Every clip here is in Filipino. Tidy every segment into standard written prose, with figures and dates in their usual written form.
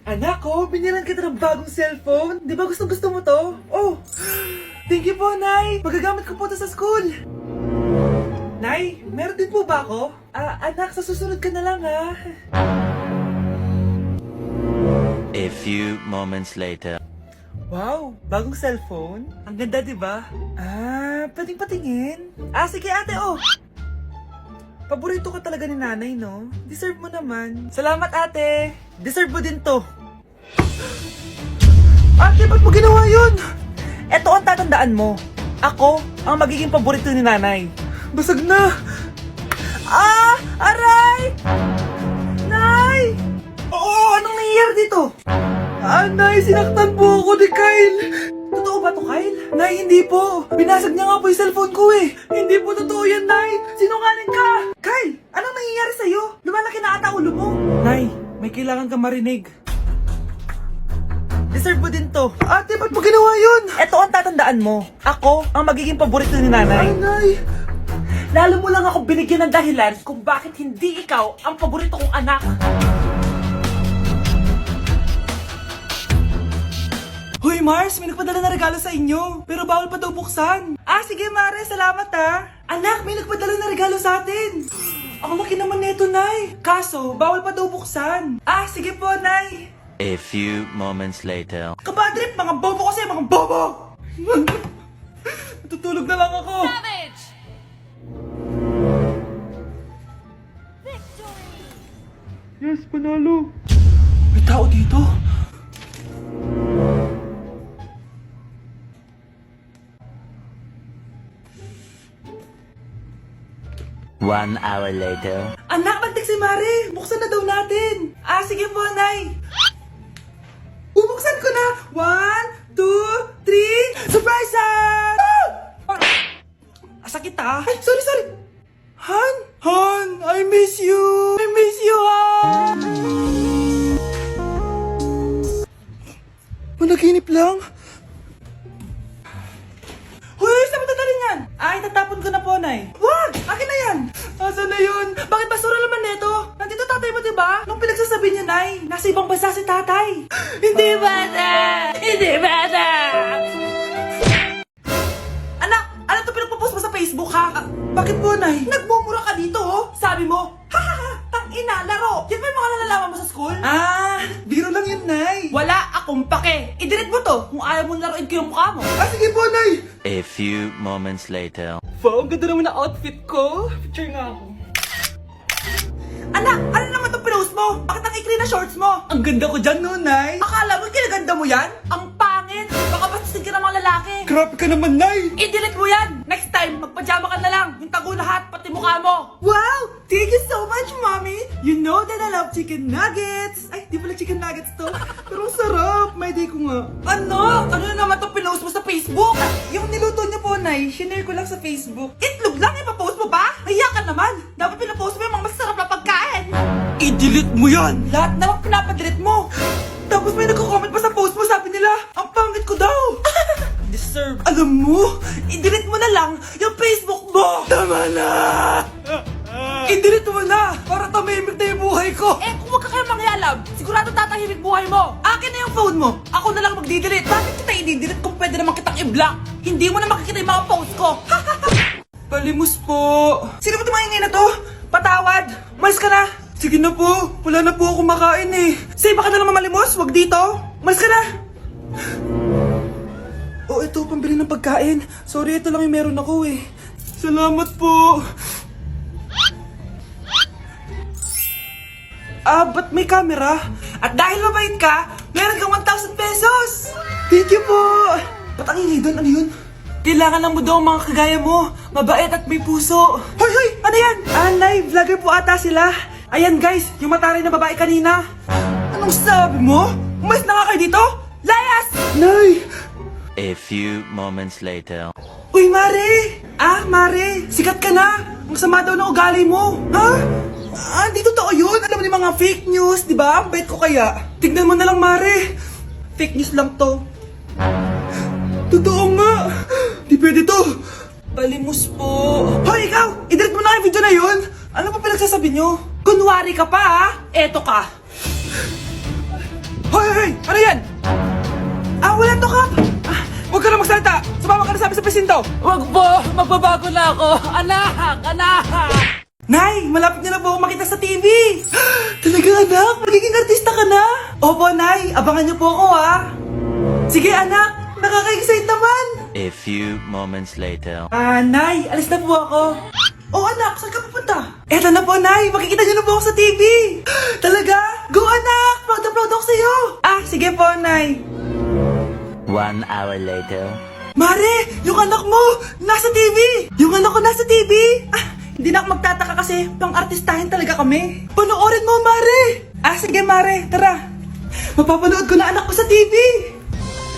Anak ko, binilan kita ng bagong cellphone. Di ba gusto mo to? Oh, thank you po, Nay. Magagamit ko po to sa school. Nay, meron din po ba ako? Anak, sa susunod ka na lang, ha? A few moments later. Wow, bagong cellphone? Ang ganda, di ba? Pwedeng patingin? Sige ate, oh. Paborito ka talaga ni nanay, no? Deserve mo naman. Salamat, ate. Deserve mo din to. Ate, ba't mo ginawa yun? Eto ang tatandaan mo. Ako ang magiging paborito ni nanay. Basag na. Aray! Nay! Oo, anong nangyayari dito? Nay, sinaktan po ako ni Kyle. Totoo ba to, Kyle? Nay, hindi po. Binasag niya nga po yung cellphone ko eh. Hindi po totoo yan, Nay. Sinungaling ka. Kyle, anong nangyayari sa'yo? Lumalaki na ata ulo mo. Nay, may kailangan kang marinig. Deserve mo din to. Ate, ba't mo ginawa yun? Eto ang tatandaan mo. Ako ang magiging paborito ni nanay. Nay. Lalo mo lang ako binigyan ng dahilan kung bakit hindi ikaw ang paborito kong anak. Hoy Mars, may nagpadala na regalo sa inyo. Pero bawal pa daw buksan. Sige Mare, salamat Anak, may nagpadala na regalo sa atin. Ang laki naman neto, Nay. Kaso, bawal pa daw buksan. Sige po, Nay. A few moments later. Kabadrip, mga bobo kasi, mga bobo! Tutulog na lang ako. Savage! Yes, panalo. May tao dito. One hour later. Anak, magtik si Mare. Buksan na daw natin. Sige po, Nay. Bubuksan ko na. 1, 2, 3. Surprise! Sakit sorry. Han, I miss you. Han. Managinip lang. Hoy, saan mo dadalhin yan? Itatapon ko na po, Nay. Wag! Akin na yan! Asan na yun? Bakit basura naman neto? Nandito tatay mo, diba? Nung pinagsasabi niya, Nay, nasa ibang bansa si tatay. Hindi bata! Anak, ano to pinagpo-post mo sa Facebook, ha? Bakit po, Nay? Nagmumura ka dito, oh. Sabi mo, tang-ina, laro. Yan ba yung mga nalalaman mo sa school? Biro lang yun, Nay. Wala akong pake. I-delete mo to kung ayaw mo laruin ko yung mukha mo. Sige po, Nay. A few moments later. Wow, ang ganda naman na outfit ko. Picture nga ako. Anak, ano naman itong pinost mo? Bakit ang ikli na shorts mo? Ang ganda ko dyan, no, Nay? Akala mo kinaganda mo yan? Ang pangit! Baka bastusin ka ng mga lalaki. Grabe ka naman, Nay! I-delete mo yan! Next time, magpajama ka na lang. Yung tago lahat, pati mukha mo. Wow! Thank you so much, Mommy! You know that I love chicken nuggets! Ay, di pala chicken nuggets to. Pero sarap! May day ko nga. Ano? Ano na naman itong pinost mo sa Facebook? Yung niluto niyo po, Nay, shinare ko lang sa Facebook. Itlog lang, ipapost mo ba? Hiya ka naman! Dapat pinapost mo yung mga masarap na pagkain! I-delete mo yan! Lahat naman pinapadelete mo! Tapos may nagko-comment pa sa post mo, sabi nila, ang pangit ko daw! Deserve. Alam mo, i-delete mo na lang yung Facebook mo! Tama na! I-delete mo na! Para tamimik na yung buhay ko! Kung wag ka kayo mangyalab, sigurado tatahimik buhay mo! Akin na yung phone mo! Ako na lang magdi-delete! Bakit kita i-delete kung pwede naman kitang i-block? Hindi mo na makikita yung mga post ko! Palimos po! Sino ba tumahingay na to? Patawad! Malis ka na! Sige na po! Wala na po ako makain eh! Say, baka na naman malimos! Wag dito! Malis ka na! Ito, pambili ng pagkain. Sorry, ito lang yung meron ako eh. Salamat po! Ba't may camera? At dahil mabait ka, meron kang 1,000 pesos! Thank you po! Ba't ang ingay doon? Ano yun? Kailangan lang mo daw ang mga kagaya mo. Mabait at may puso. Hoy! Ano yan? Nay, vlogger po ata sila. Ayan guys, yung mataray na babae kanina. Anong sabi mo? Umalis na nga kayo dito? Layas! Nay! A few moments later. Uy, Mare! Mare, sikat ka na! Ang sama daw ng ugali mo! Ha? Di totoo yun! Alam mo yung mga fake news, di ba? Ang bait ko kaya. Tignan mo na lang, Mare! Fake news lang to. Totoo nga! Di pwede to! Palimos po! Hoy, ikaw! I-delete mo na yung video na yun! Ano pa pinagsasabi nyo? Kunwari ka pa, ha? Eto ka! Hoy! Ano yan? Wala to, Kap! Huwag ka na magsalita! Sumama ka na sa amin sa presinto! Wag po! Magbabago na ako! Anak! Anak! Nay, malapit niyo na po ako makita sa TV! Talaga, anak? Magiging artista ka na? Opo, Nay. Abangan niyo po ako, ha? Sige, anak. Nakaka-excite naman! A few moments later. Nay, alis na po ako. Oh, anak, saan ka pupunta? Eto na po, Nay. Makikita niyo na po ako sa TV. Talaga? Go, anak! Proud na proud ako sa'yo. Sige po, Nay. 1 hour later. Mare, yung anak mo, nasa TV. Yung anak ko nasa TV. Hindi na ako magtataka kasi pang-artistahin talaga kami. Panoorin mo, Mare. Sige, Mare. Tara. Mapapanood ko na anak ko sa TV.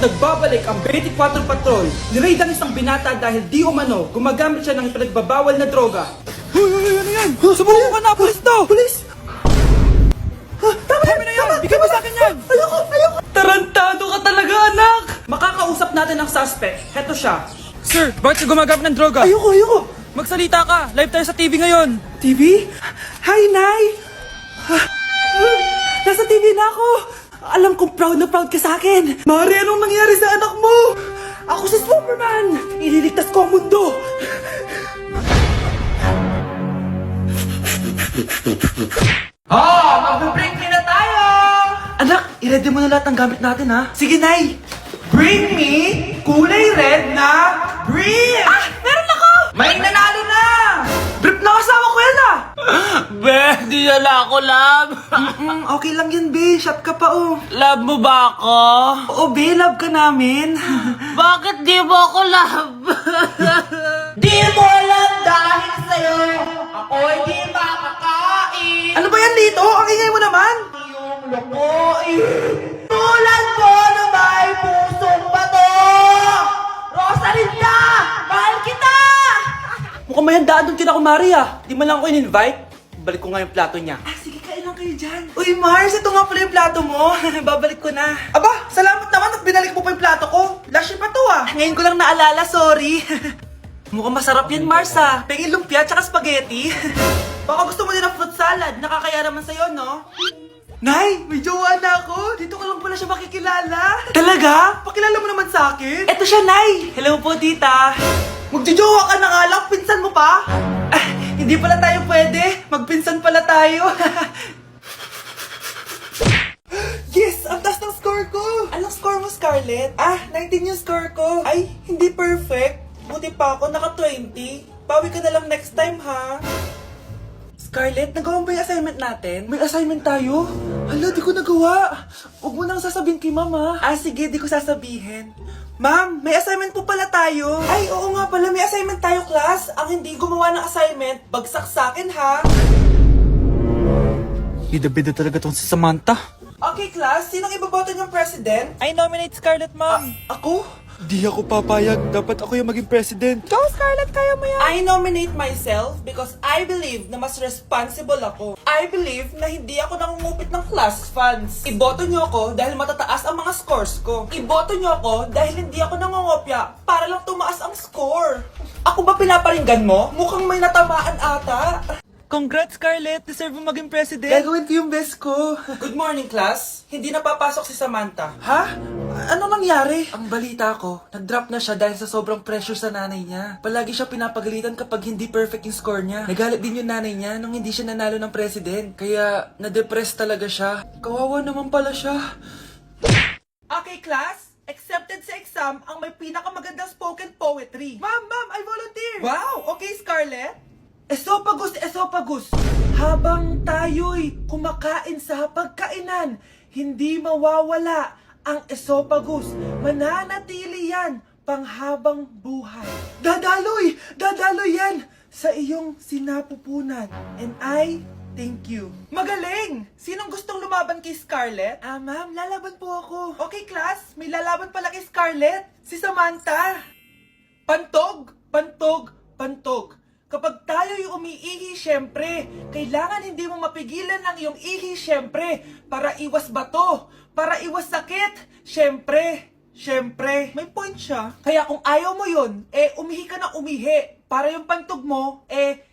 Nagbabalik ang 24 Patrol. Niraid ang isang binata dahil di umano gumagamit siya ng ipinagbabawal na droga. Hoy, ano yan? Sumuko ka na, pulis to! Pulis! Tama na yan! Bigay mo sa akin yan! Ayoko! Tarantado ka talaga, anak! Makakausap natin ang suspect. Heto siya. Sir, bakit ka gumagamit ng droga? Ayoko! Magsalita ka! Live tayo sa TV ngayon! TV? Hi, Nay! Nasa TV na ako! Alam kong proud na proud ka sa akin! Mari, anong nangyari sa anak mo? Ako si Superman! Ililigtas ko ang mundo! Mag-break na tayo! Anak, i-ready mo na lahat ng gamit natin, ha? Sige, Nay! Bring me kulay red na brief! Meron ako! May nanalo na! Brief na kasama ko yan, Be, di na ako love! Okay lang yan, be. Shot ka pa, oh. Love mo ba ako? Oo, be. Love ka namin. Bakit di mo ako love? Di mo alam dahil sa'yo ako hindi makakain. Ano ba yan dito? Ang ingay mo naman. Yung lokoin. Tulad mo na may pusong bato. Rosalinda! Mahal kita! Mukhang may handaan doon kina kumari, Di man lang ako in-invite. Balik ko nga yung plato niya. Sige, kailan kayo dyan? Uy, Mars, ito nga pala yung plato mo. Babalik ko na. Aba, salamat naman at binalik mo pa yung plato ko. Last year pa to, Ngayon ko lang naalala, sorry. Mukhang masarap yan, Mars, Pengin lumpia tsaka spaghetti. Baka gusto mo din ng fruit salad. Nakakaya naman sa'yo, no? Nay, may jowa na ako. Dito ko lang pala siya makikilala. Talaga? Pakilala mo naman sa akin. Eto siya, Nay. Hello po, tita. Magjojowa ka na nga lang. Pinsan mo pa? Hindi pala tayo pwede. Magpinsan pala tayo. Yes! Ang taas ng score ko! Anong score mo, Scarlett? 19 yung score ko. Ay, hindi perfect. Buti pa ako, naka 20. Bawi ka na lang next time, ha? Scarlett, nagawa mo ba yung assignment natin? May assignment tayo? Hala, di ko nagawa. Huwag mo nang sasabihin kay mama. Sige, di ko sasabihin. Ma'am, may assignment po pala tayo. Ay, oo nga pala, may assignment tayo, class. Ang hindi gumawa ng assignment, bagsak sa akin, ha? Bida-bida talaga tong si Samantha. Okay, class, sinong iboboto niyong president? I nominate Scarlett, ma'am. Ako? Di ako papayag. Dapat ako yung maging president. Go, Scarlett, kaya mo yan. I nominate myself because I believe na mas responsible ako. I believe na hindi ako nangungupit ng class funds. Iboto niyo ako dahil matataas ang mga scores ko. Iboto niyo ako dahil hindi ako nangungopya para lang tumaas ang score. Ako ba pinaparinggan mo? Mukhang may natamaan ata. Congrats, Scarlett! Deserve mo maging president! Gagawin ko yung best ko. Good morning, class. Hindi na papasok si Samantha. Ha? Ano nangyari? Ang balita ko, nag-drop na siya dahil sa sobrang pressure sa nanay niya. Palagi siya pinapagalitan kapag hindi perfect yung score niya. Nagalit din yung nanay niya nung hindi siya nanalo ng president. Kaya, na-depress talaga siya. Kawawa naman pala siya. Okay, class. Accepted sa exam ang may pinakamagandang spoken poetry. Ma'am, I volunteer! Wow! Okay, Scarlett. Esophagus. Habang tayo'y kumakain sa pagkainan, hindi mawawala ang esophagus. Mananatili yan panghabang buhay. Dadaloy yan sa iyong sinapupunan. And I thank you. Magaling! Sinong gustong lumaban kay Scarlett? Ma'am, lalaban po ako. Okay, class. May lalaban pala kay Scarlett. Si Samantha. Pantog. Kapag tayo'y umiihi, syempre, kailangan hindi mo mapigilan ang iyong ihi, syempre, para iwas bato, para iwas sakit, syempre, may point siya. Kaya kung ayaw mo yun, umihi ka na umihi, para yung pantog mo,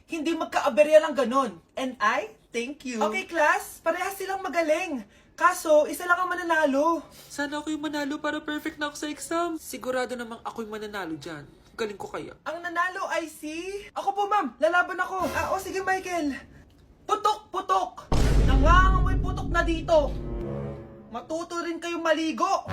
hindi magkaaberya lang ganon. And I thank you. Okay, class, parehas silang magaling. Kaso, isa lang ang mananalo. Sana ako yung manalo para perfect na ako sa exam. Sigurado namang ako yung mananalo dyan. Galing ko kaya. Ang nanalo ay si... Ako po, ma'am. Lalaban ako. O sige, Michael. Putok, putok. Nangangamoy putok na dito. Matuto rin kayong maligo.